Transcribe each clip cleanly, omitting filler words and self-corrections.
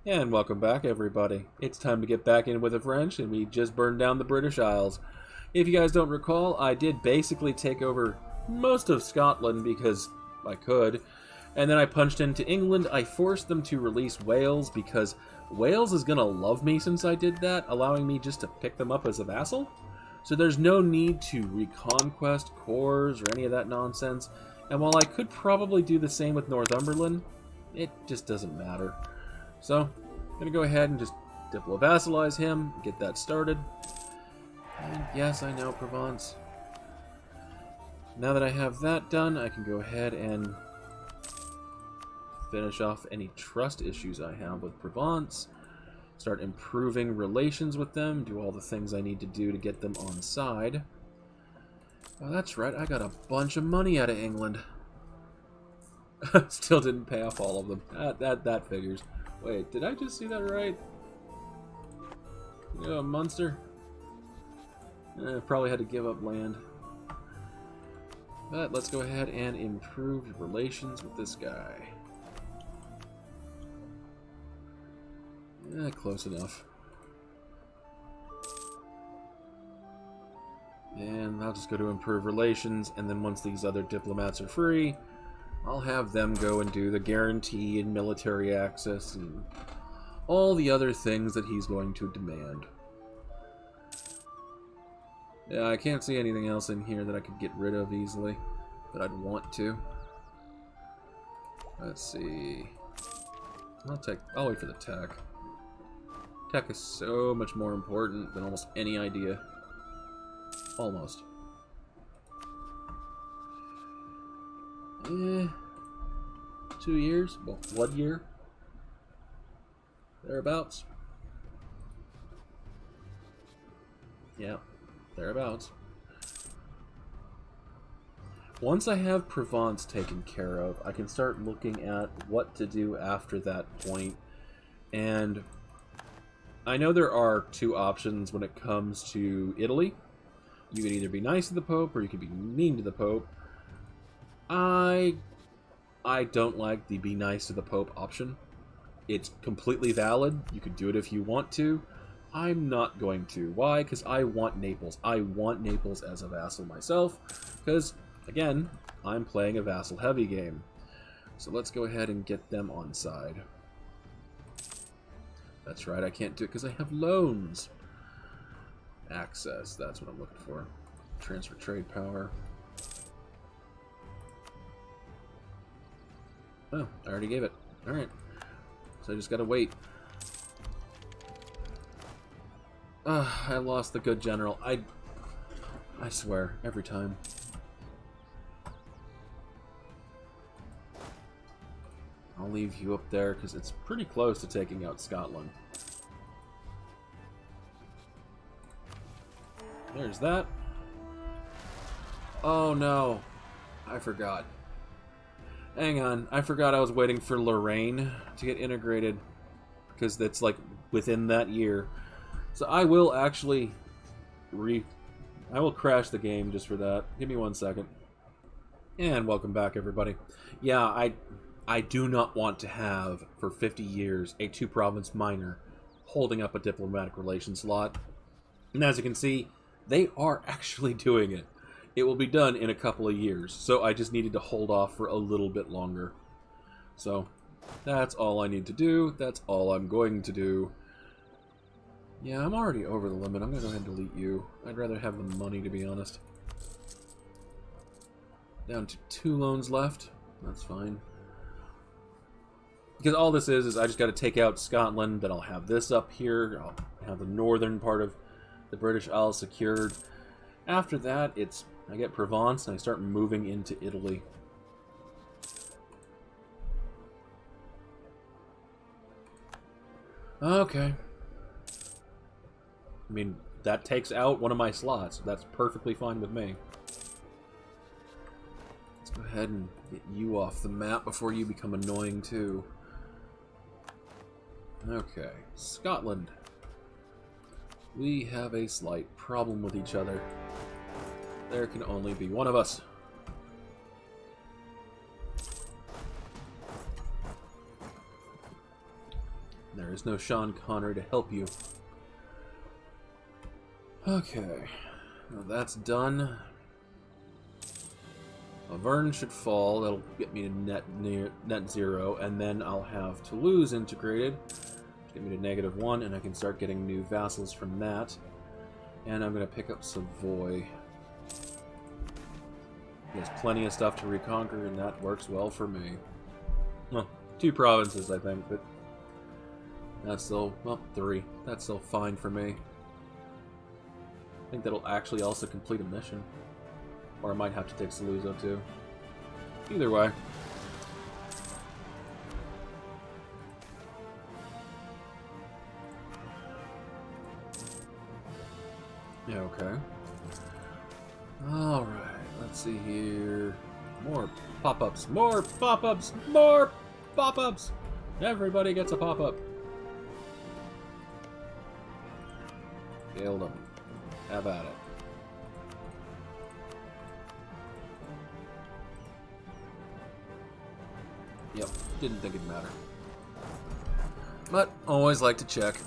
And welcome back, everybody. It's time to get back in with the French, and we just burned down the British Isles. If you guys don't recall, I did basically take over most of Scotland because I could, and then I punched into England. I forced them to release Wales because Wales is going to love me since I did that, allowing me just to pick them up as a vassal. So there's no need to reconquest cores or any of that nonsense. And while I could probably do the same with Northumberland, it just doesn't matter. So, I'm going to go ahead and just diplo-vassalize him, get that started. And yes, I know, Provence. Now that I have that done, I can go ahead and finish off any trust issues I have with Provence. Start improving relations with them, do all the things I need to do to get them on side. Oh, that's right, I got a bunch of money out of England. Still didn't pay off all of them. That figures. Wait, did I just see that right? Yeah, Munster. Probably had to give up land. But let's go ahead and improve relations with this guy. Close enough. And I'll just go to improve relations, and then once these other diplomats are free, I'll have them go and do the guarantee and military access and all the other things that he's going to demand. Yeah, I can't see anything else in here that I could get rid of easily, but I'd want to. Let's see. I'll wait for the tech. Tech is so much more important than almost any idea. Almost. 2 years? Well, 1 year? Thereabouts. Yeah, thereabouts. Once I have Provence taken care of, I can start looking at what to do after that point. And I know there are two options when it comes to Italy. You can either be nice to the Pope or you can be mean to the Pope. I don't like the be nice to the Pope option. It's completely valid. You could do it if you want to. I'm not going to. Why? Because I want Naples. I want Naples as a vassal myself. Because, again, I'm playing a vassal-heavy game. So let's go ahead and get them on side. That's right, I can't do it because I have loans. Access, that's what I'm looking for. Transfer trade power. Oh, I already gave it. Alright. So I just gotta wait. I lost the good general. I swear, every time. I'll leave you up there because it's pretty close to taking out Scotland. There's that. Oh no. I forgot. Hang on, I forgot I was waiting for Lorraine to get integrated, because that's like within that year. So I will actually I will crash the game just for that. Give me 1 second. And welcome back, everybody. Yeah, I do not want to have, for 50 years, a two-province minor holding up a diplomatic relations slot. And as you can see, they are actually doing it. It will be done in a couple of years, so I just needed to hold off for a little bit longer. So, that's all I need to do. That's all I'm going to do. Yeah, I'm already over the limit. I'm going to go ahead and delete you. I'd rather have the money, to be honest. Down to 2 loans left. That's fine. Because all this is I just got to take out Scotland, then I'll have this up here. I'll have the northern part of the British Isles secured. After that, I get Provence, and I start moving into Italy. Okay. I mean, that takes out one of my slots. That's perfectly fine with me. Let's go ahead and get you off the map before you become annoying, too. Okay. Scotland. We have a slight problem with each other. There can only be one of us. There is no Sean Connery to help you. Okay. Well, that's done. Laverne should fall. That'll get me to net 0, and then I'll have Toulouse integrated. Get me to -1, and I can start getting new vassals from that. And I'm going to pick up Savoy. There's plenty of stuff to reconquer, and that works well for me. Well, 2 provinces, I think, but that's still, well, 3. That's still fine for me. I think that'll actually also complete a mission. Or I might have to take Saluzzo, too. Either way. Yeah, okay. Alright, let's see here. More pop-ups, more pop-ups, more pop-ups! Everybody gets a pop-up. Killed them. Have at it. Yep, didn't think it'd matter. But always like to check.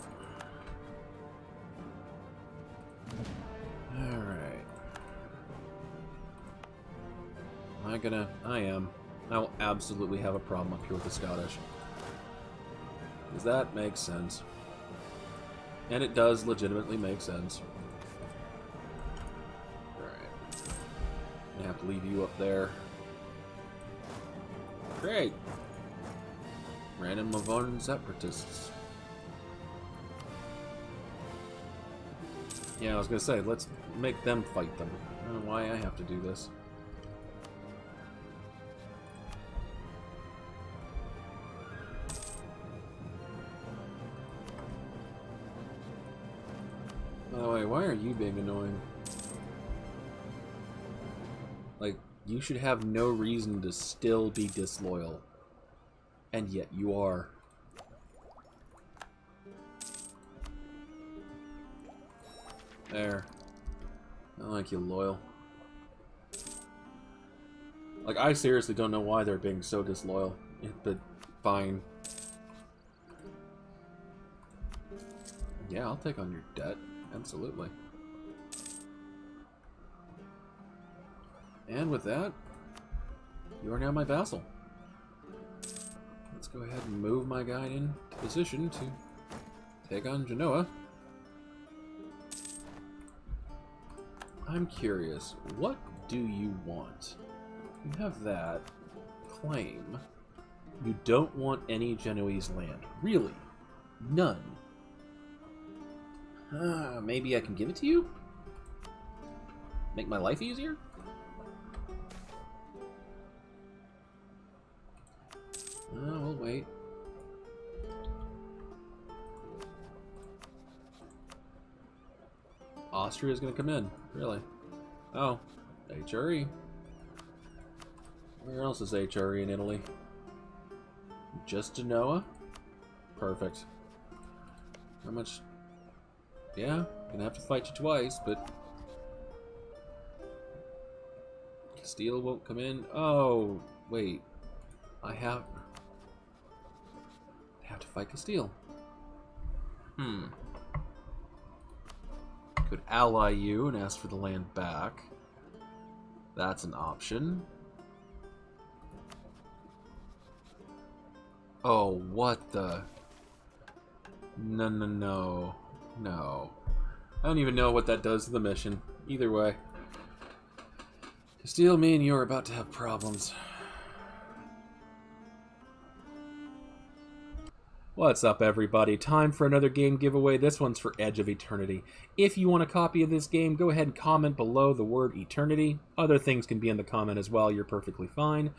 Alright. I am. I will absolutely have a problem up here with the Scottish. Because that makes sense. And it does legitimately make sense. Alright. I have to leave you up there. Great! Random Livonian separatists. Yeah, I was gonna say, let's make them fight them. I don't know why I have to do this. By the way, why are you being annoying? Like, you should have no reason to still be disloyal. And yet you are. There. I like you, loyal. Like, I seriously don't know why they're being so disloyal. But, fine. Yeah, I'll take on your debt. Absolutely. And with that, you are now my vassal. Let's go ahead and move my guy into position to take on Genoa. I'm curious, what do you want? You have that claim. You don't want any Genoese land. Really? None. Maybe I can give it to you? Make my life easier? We'll wait. Austria's gonna come in. Really? Oh. HRE. Where else is HRE in Italy? Just Genoa? Perfect. How much? Yeah, gonna have to fight you twice, but Castile won't come in. Oh, wait. I have to fight Castile. Could ally you and ask for the land back. That's an option. Oh, what the? No, no, no. No. I don't even know what that does to the mission. Either way. Castile, me and you are about to have problems. What's up, everybody? Time for another game giveaway. This one's for Edge of Eternity. If you want a copy of this game, go ahead and comment below the word Eternity. Other things can be in the comment as well. You're perfectly fine.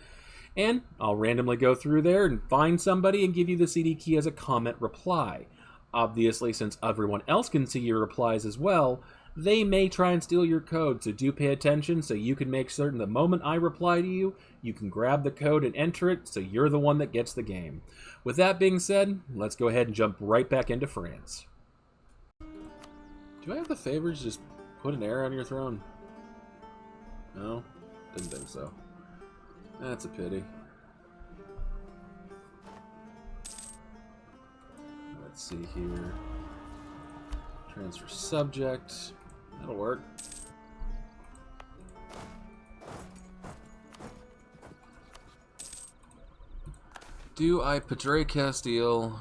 And I'll randomly go through there and find somebody and give you the CD key as a comment reply. Obviously, since everyone else can see your replies as well, they may try and steal your code, so do pay attention so you can make certain the moment I reply to you, you can grab the code and enter it so you're the one that gets the game. With that being said, let's go ahead and jump right back into France. Do I have the favors to just put an heir on your throne? No? Didn't think so. That's a pity. Let's see here. Transfer subject. That'll work. Do I portray Castile,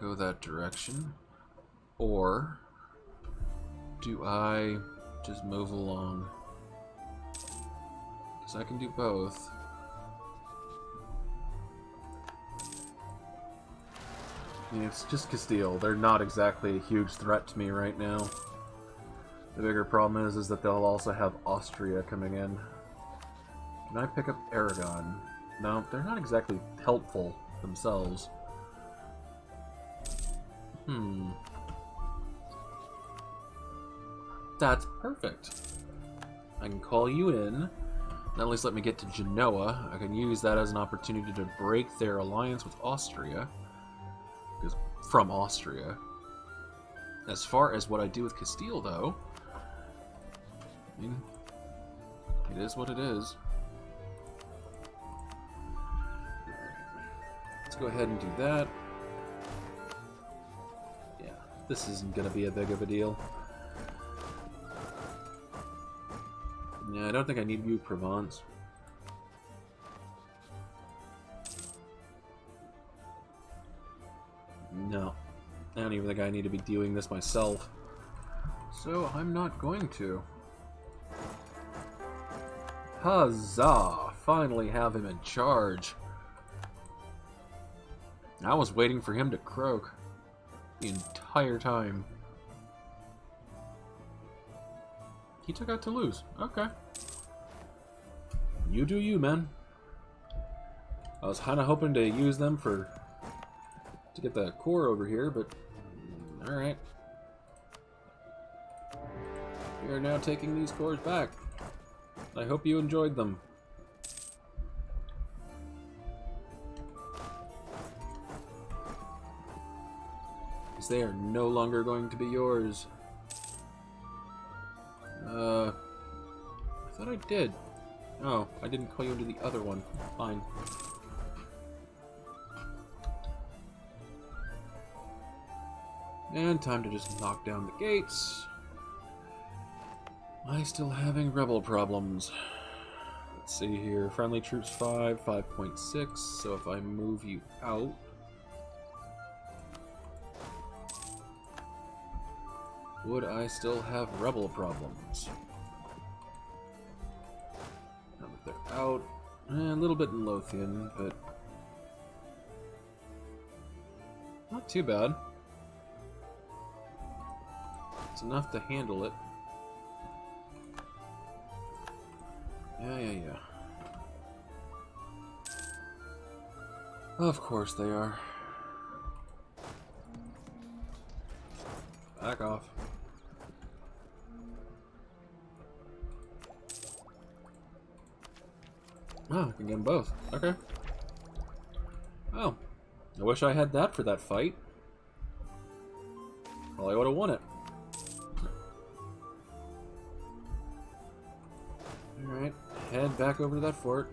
go that direction, or do I just move along? Because I can do both. I mean, it's just Castile. They're not exactly a huge threat to me right now. The bigger problem is that they'll also have Austria coming in. Can I pick up Aragon? No, they're not exactly helpful themselves. That's perfect. I can call you in. Not at least let me get to Genoa. I can use that as an opportunity to break their alliance with Austria. Because from Austria. As far as what I do with Castile, though, I mean, it is what it is. Let's go ahead and do that. Yeah, this isn't going to be a big of a deal. Yeah, I don't think I need you, Provence. No. I don't even think I need to be doing this myself. So, I'm not going to. Huzzah! Finally have him in charge. I was waiting for him to croak the entire time. He took out Toulouse. Okay. You do you, man. I was kind of hoping to use them to get the core over here, but alright. We are now taking these cores back. I hope you enjoyed them. Because they are no longer going to be yours. I thought I did. Oh, I didn't call you into the other one. Fine. And time to just knock down the gates. I still having rebel problems. Let's see here. Friendly troops 5, 5.6. So if I move you out, would I still have rebel problems? Now that they're out, a little bit in Lothian, but not too bad. It's enough to handle it. Yeah. Of course they are. Back off. Oh, I can get them both. Okay. Oh. I wish I had that for that fight. Well, I would have won it. Alright. Head back over to that fort.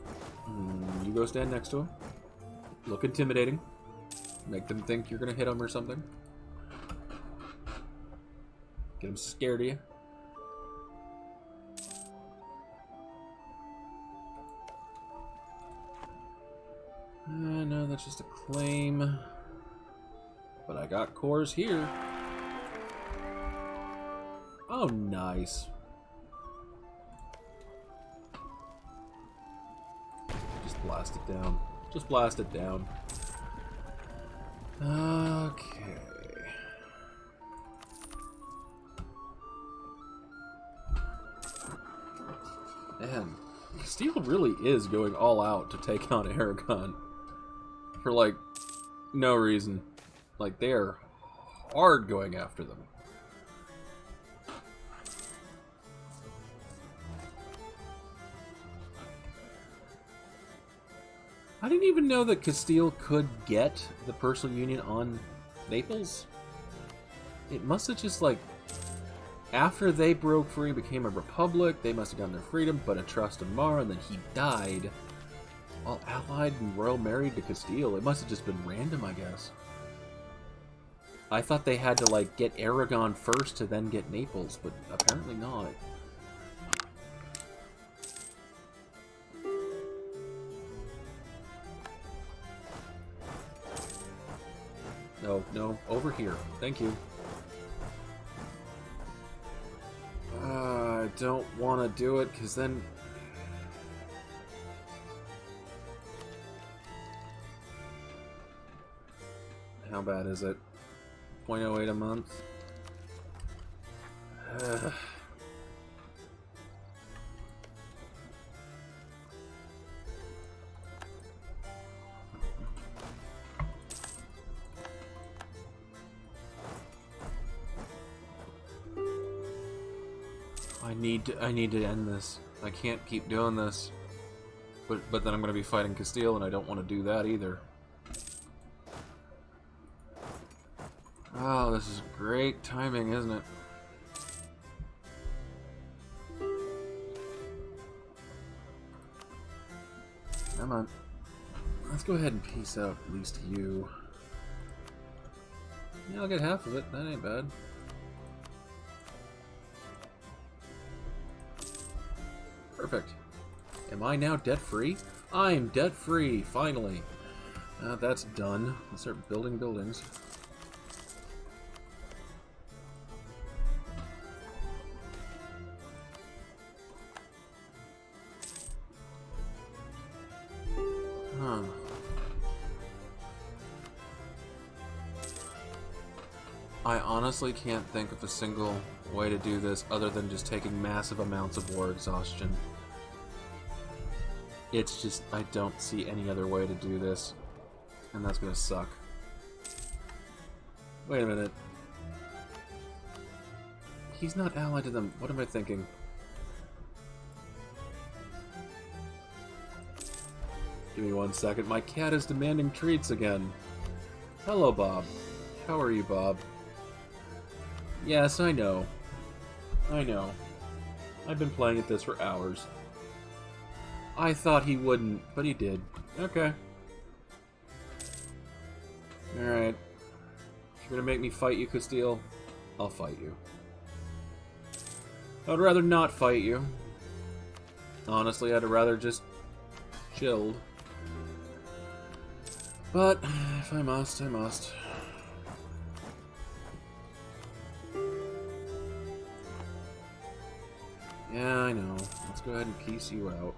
You go stand next to him. Look intimidating. Make them think you're going to hit them or something. Get them scared of you. No, that's just a claim. But I got cores here. Oh, nice. Just blast it down. Just blast it down. Okay. Man, Steel really is going all out to take on Aragon. For, like, no reason. Like, they are hard going after them. I didn't even know that Castile could get the personal union on Naples. It must have just, like, after they broke free and became a republic, they must have gotten their freedom, but a trust in Mar, and then he died. All allied and royal married to Castile. It must have just been random, I guess. I thought they had to, like, get Aragon first to then get Naples, but apparently not. No, no, over here. Thank you. I don't want to do it, because then... How bad is it? 0.08 a month? I need to end this. I can't keep doing this. But then I'm going to be fighting Castile, and I don't want to do that either. Oh, this is great timing, isn't it? Come on. Let's go ahead and peace out at least you. Yeah, I'll get half of it. That ain't bad. Perfect. Am I now debt-free? I'm debt-free, finally. That's done. Let's start building buildings. Huh. I honestly can't think of a single way to do this other than just taking massive amounts of war exhaustion. It's just, I don't see any other way to do this. And that's gonna suck. Wait a minute. He's not allied to them. What am I thinking? Give me 1 second. My cat is demanding treats again. Hello, Bob. How are you, Bob? Yes, I know. I know. I've been playing at this for hours. I thought he wouldn't, but he did. Okay. Alright. If you're gonna make me fight you, Castile, I'll fight you. I'd rather not fight you. Honestly, I'd rather just chilled. But, if I must, I must. Yeah, I know. Let's go ahead and piece you out.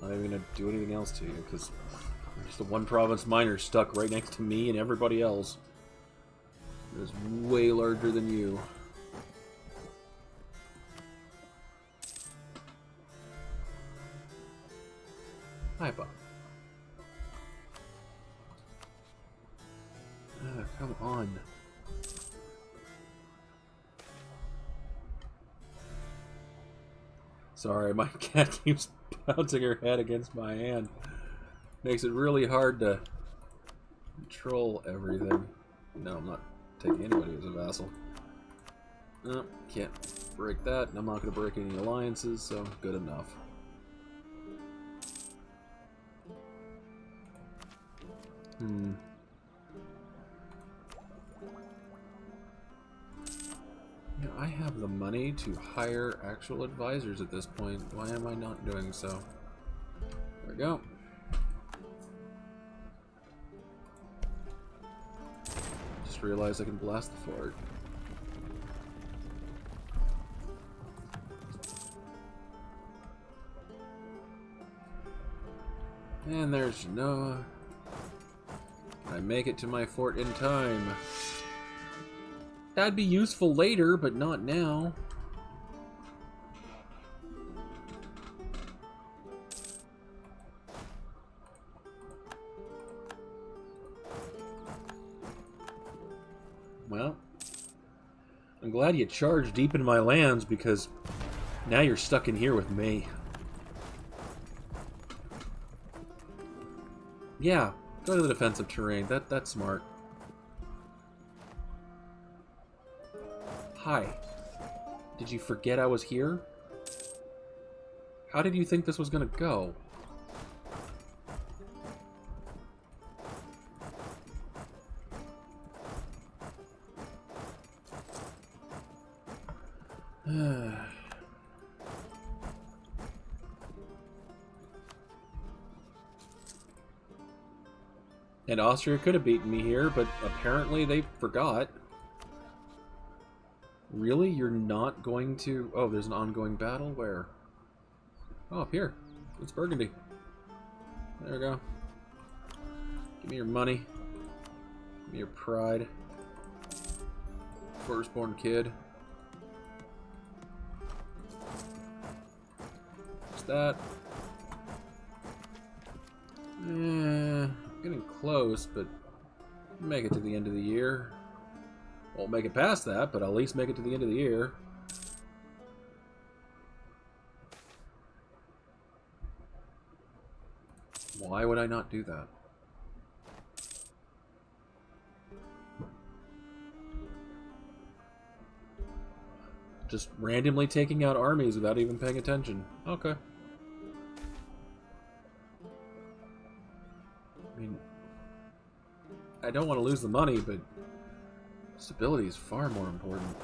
Not even gonna do anything else to you, because there's the one province miner stuck right next to me and everybody else. It is way larger than you. Hi, Bob. Come on. Sorry, my cat keeps bouncing her head against my hand. Makes it really hard to control everything. No, I'm not taking anybody as a vassal. No, can't break that, and I'm not going to break any alliances, so good enough. Yeah, I have the money to hire actual advisors at this point. Why am I not doing so? There we go. Just realized I can blast the fort. And there's Genoa. Can I make it to my fort in time? That'd be useful later, but not now. Well, I'm glad you charged deep into my lands, because now you're stuck in here with me. Yeah, go to the defensive terrain. That's smart. Hi. Did you forget I was here? How did you think this was gonna go? And Austria could have beaten me here, but apparently they forgot. Really? You're not going to... Oh, there's an ongoing battle? Where? Oh, up here. It's Burgundy. There we go. Give me your money. Give me your pride. Firstborn kid. What's that? Getting close, but make it to the end of the year. Won't make it past that, but I'll at least make it to the end of the year. Why would I not do that? Just randomly taking out armies without even paying attention. Okay. I mean, I don't want to lose the money, but stability is far more important.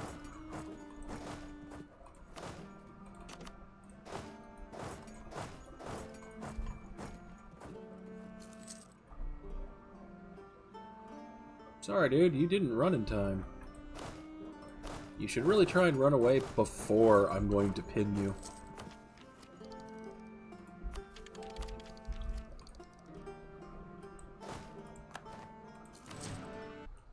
Sorry, dude, you didn't run in time. You should really try and run away before I'm going to pin you.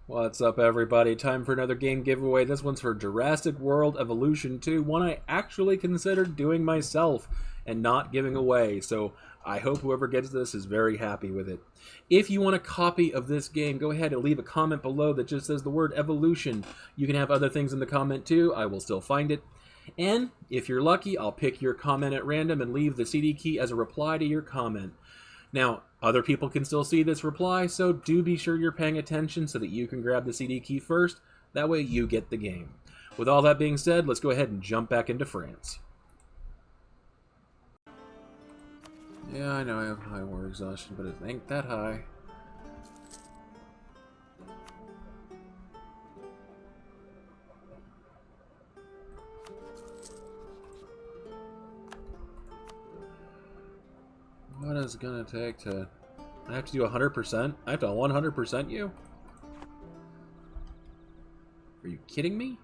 What's up, everybody? Time for another game giveaway. This one's for Jurassic World Evolution 2, one I actually considered doing myself and not giving away, so I hope whoever gets this is very happy with it. If you want a copy of this game, go ahead and leave a comment below that just says the word Evolution. You can have other things in the comment too, I will still find it. And if you're lucky, I'll pick your comment at random and leave the CD key as a reply to your comment. Now, other people can still see this reply, so do be sure you're paying attention so that you can grab the CD key first. That way you get the game. With all that being said, let's go ahead and jump back into France. Yeah, I know I have high war exhaustion, but it ain't that high. What is it gonna take to... I have to do 100%? I have to 100% you? Are you kidding me?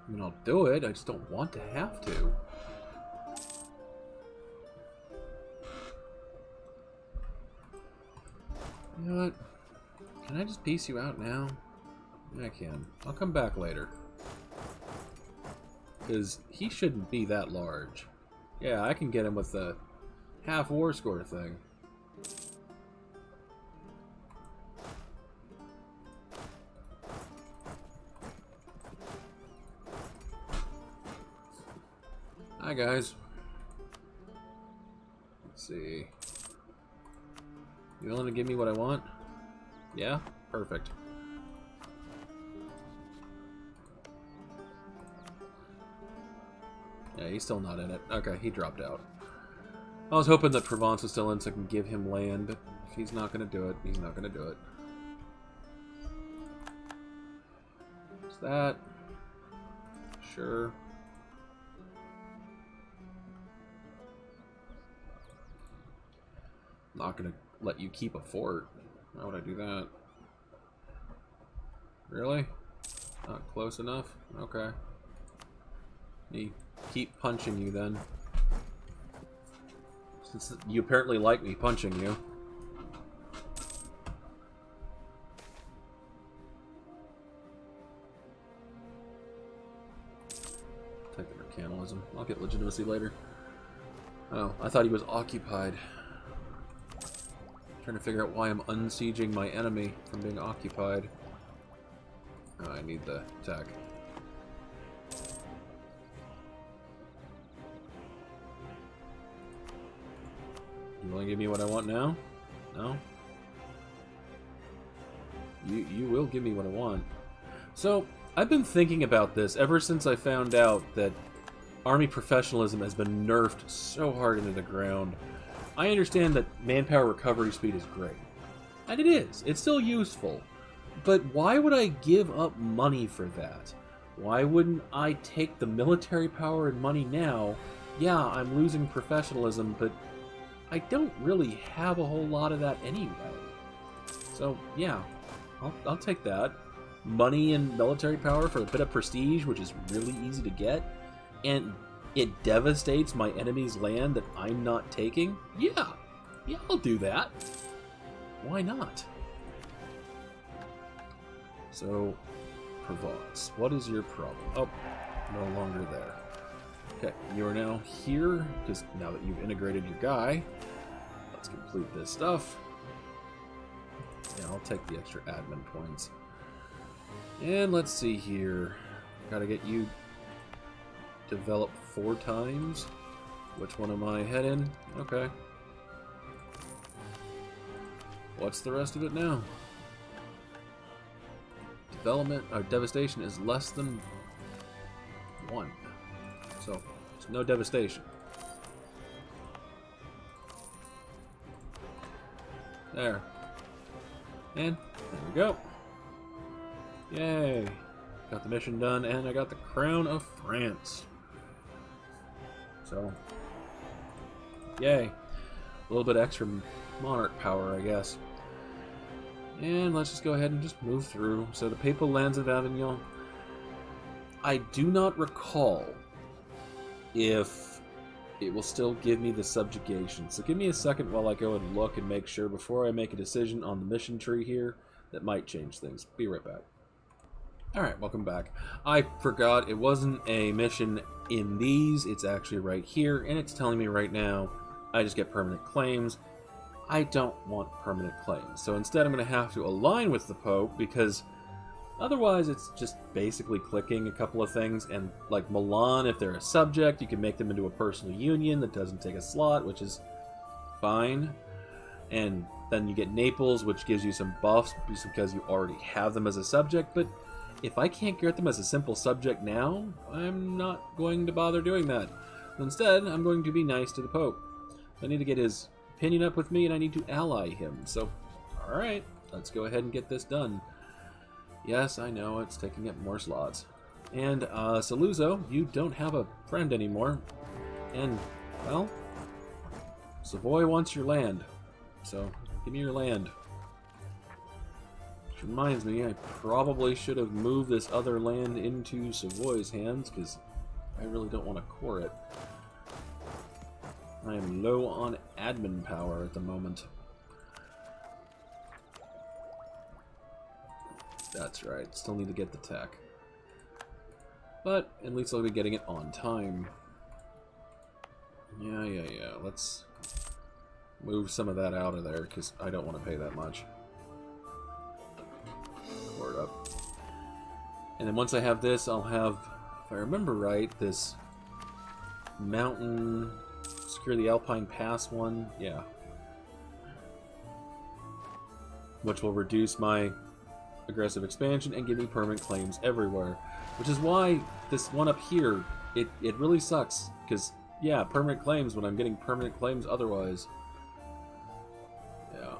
I mean, I'll do it, I just don't want to have to. You know what? Can I just piece you out now? I can. I'll come back later. Because he shouldn't be that large. Yeah, I can get him with the half war score thing. Hi guys. Let's see. You willing to give me what I want? Yeah? Perfect. Yeah, he's still not in it. Okay, he dropped out. I was hoping that Provence was still in so I can give him land, but if he's not going to do it, he's not going to do it. What's that? Sure. Not going to let you keep a fort. Why would I do that? Really? Not close enough? Okay. Me keep punching you then. Since you apparently like me punching you. Take the mercantilism. I'll get legitimacy later. Oh, I thought he was occupied. Trying to figure out why I'm unsieging my enemy from being occupied. Oh, I need the attack. You want to give me what I want now? No? You will give me what I want. So, I've been thinking about this ever since I found out that army professionalism has been nerfed so hard into the ground. I understand that manpower recovery speed is great. And it is. It's still useful. But why would I give up money for that? Why wouldn't I take the military power and money now? Yeah, I'm losing professionalism, but I don't really have a whole lot of that anyway. So, yeah, I'll take that. Money and military power for a bit of prestige, which is really easy to get, and it devastates my enemy's land that I'm not taking? Yeah, I'll do that. Why not? So, Provence, what is your problem? Oh, no longer there. Okay, you are now here, because now that you've integrated your guy, let's complete this stuff. Yeah, I'll take the extra admin points. And let's see here. Gotta get you developed 4 times. Which one am I heading? Okay. What's the rest of it now? Development, or devastation is less than 1. So, there's no devastation. There. And there we go. Yay. Got the mission done, and I got the Crown of France. So, yay. A little bit extra monarch power, I guess. And let's just go ahead and just move through. So the Papal Lands of Avignon. I do not recall if it will still give me the subjugation. So give me a second while I go and look and make sure before I make a decision on the mission tree here that might change things. Be right back. Alright, welcome back. I forgot it wasn't a mission in these, it's actually right here, and it's telling me right now I just get permanent claims. I don't want permanent claims, so instead I'm going to have to align with the Pope, because otherwise it's just basically clicking a couple of things, and like Milan, if they're a subject, you can make them into a personal union that doesn't take a slot, which is fine. And then you get Naples, which gives you some buffs because you already have them as a subject, but if I can't get them as a simple subject now, I'm not going to bother doing that. Instead, I'm going to be nice to the Pope. I need to get his opinion up with me, and I need to ally him. So, alright, let's go ahead and get this done. Yes, I know, it's taking up more slots. And, Saluzzo, you don't have a friend anymore. And, well, Savoy wants your land. So, give me your land. Which reminds me, I probably should have moved this other land into Savoy's hands, because I really don't want to core it. I am low on admin power at the moment. That's right, still need to get the tech. But at least I'll be getting it on time. Yeah, let's move some of that out of there, because I don't want to pay that much. Core it up. And then once I have this, I'll have, if I remember right, this mountain, secure the Alpine Pass one, yeah. Which will reduce my aggressive expansion and give me permanent claims everywhere. Which is why this one up here, it really sucks, because, yeah, permanent claims when I'm getting permanent claims otherwise. Yeah.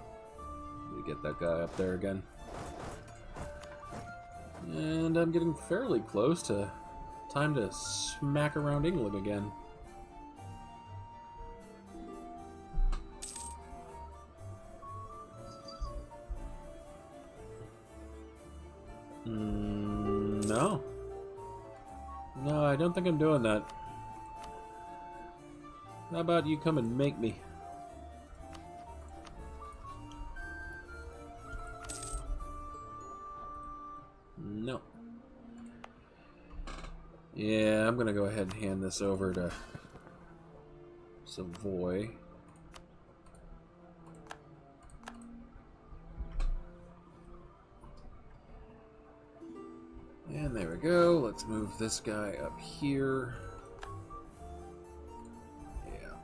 Need to get that guy up there again. And I'm getting fairly close to time to smack around England again. No. No, I don't think I'm doing that. How about you come and make me? No. Yeah, I'm gonna go ahead and hand this over to Savoy. And there we go. Let's move this guy up here. Yeah.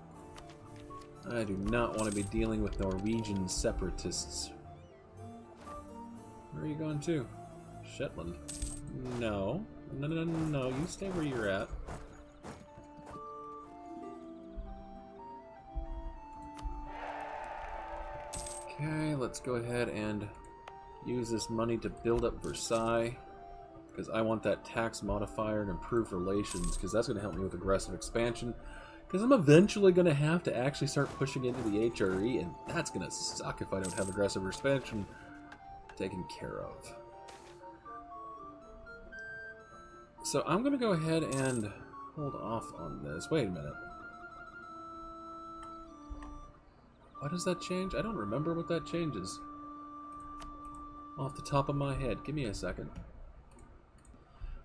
I do not want to be dealing with Norwegian separatists. Where are you going to? Shetland. No. No. You stay where you're at. Okay, let's go ahead and use this money to build up Versailles, because I want that tax modifier and improve relations, because that's going to help me with aggressive expansion, because I'm eventually going to have to actually start pushing into the HRE, and that's going to suck if I don't have aggressive expansion taken care of. So I'm going to go ahead and hold off on this. Wait a minute. What does that change? I don't remember what that changes. Off the top of my head. Give me a second.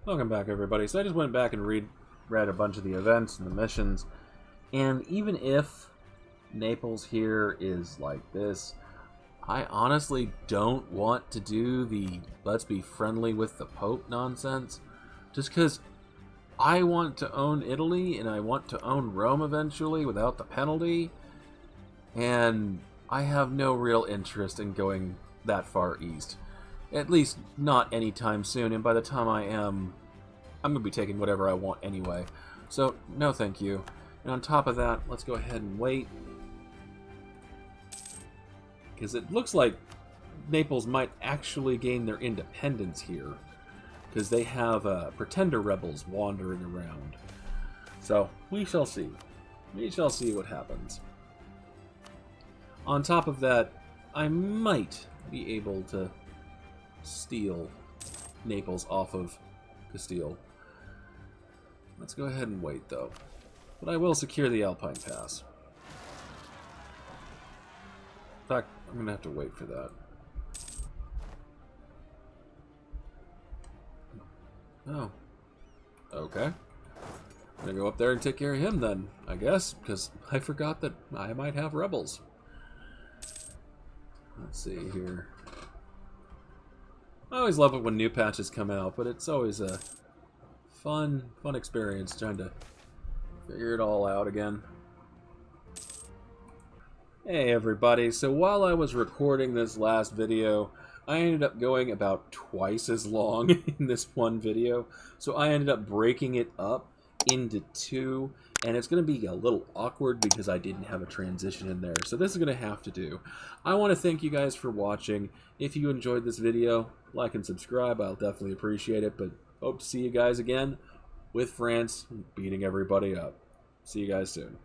Welcome back, everybody. So I just went back and read a bunch of the events and the missions. And even if Naples here is like this, I honestly don't want to do the let's be friendly with the Pope nonsense. Just because I want to own Italy and I want to own Rome eventually without the penalty. And I have no real interest in going that far east. At least not anytime soon, and by the time I am, I'm going to be taking whatever I want anyway. So, no thank you. And on top of that, let's go ahead and wait. Because it looks like Naples might actually gain their independence here. Because they have pretender rebels wandering around. So, we shall see. We shall see what happens. On top of that, I might be able to steal Naples off of Castile. Let's go ahead and wait, though. But I will secure the Alpine Pass. In fact, I'm going to have to wait for that. Oh. Okay. I'm going to go up there and take care of him then, I guess, because I forgot that I might have rebels. Let's see here. I always love it when new patches come out, but it's always a fun experience trying to figure it all out again. Hey everybody, so while I was recording this last video, I ended up going about twice as long in this one video, so I ended up breaking it up into two, and it's going to be a little awkward because I didn't have a transition in there, so this is going to have to do. I want to thank you guys for watching. If you enjoyed this video, like and subscribe, I'll definitely appreciate it, but hope to see you guys again with France beating everybody up. See you guys soon.